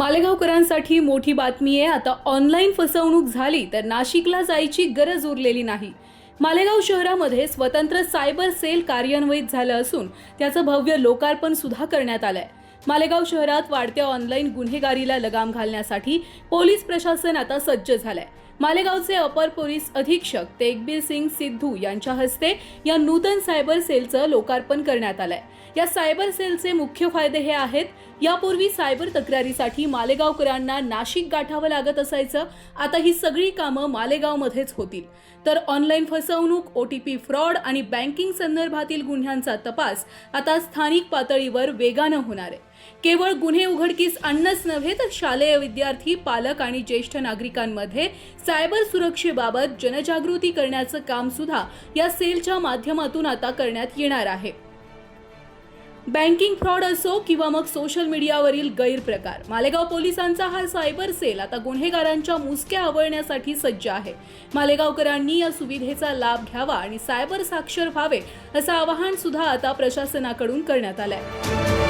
मालेगावकरांसाठी मोठी बातमी आहे। आता ऑनलाईन फसवणूक झाली तर नाशिकला जायची गरज उरलेली नाही। मालेगाव शहरामध्ये स्वतंत्र सायबर सेल कार्यान्वित झालं असून त्याचं भव्य लोकार्पण सुद्धा करण्यात आलंय। मालेगाव शहरात वाढत्या ऑनलाईन गुन्हेगारीला लगाम घालण्यासाठी पोलीस प्रशासन आता सज्ज झालंय। मालेगावचे अपर पोलीस अधीक्षक तेगबीर सिंग सिद्धू यांच्या हस्ते या नूतन सायबर सेलचं लोकार्पण करण्यात आलंय। या सायबर सेलचे मुख्य फायदे हे आहेत। यापूर्वी सायबर तक्रारीसाठी मालेगावकरांना नाशिक गाठावं लागत असायचं, आता ही सगळी कामं मालेगावमध्येच होतील। तर ऑनलाईन फसवणूक, OTP फ्रॉड आणि बँकिंग संदर्भातील गुन्ह्यांचा तपास आता स्थानिक पातळीवर वेगानं होणार आहे। केवळ गुन्हे उघडकीस आणणंच नव्हे तर शालेय विद्यार्थी, पालक आणि ज्येष्ठ नागरिकांमध्ये सायबर सुरक्षेबाबत जनजागृती करण्याचं काम सुद्धा या सेलच्या माध्यमातून आता करण्यात येणार आहे। बँकिंग फ्रॉड असो किंवा मग सोशल मीडियावरील गैरप्रकार, मालेगाव पोलिसांचा हा सायबर सेल आता गुन्हेगारांच्या मुसक्या आवळण्यासाठी सज्ज आहे। मालेगावकरांनी या सुविधेचा लाभ घ्यावा आणि सायबर साक्षर व्हावे असं आवाहन सुद्धा आता प्रशासनाकडून करण्यात आलंय।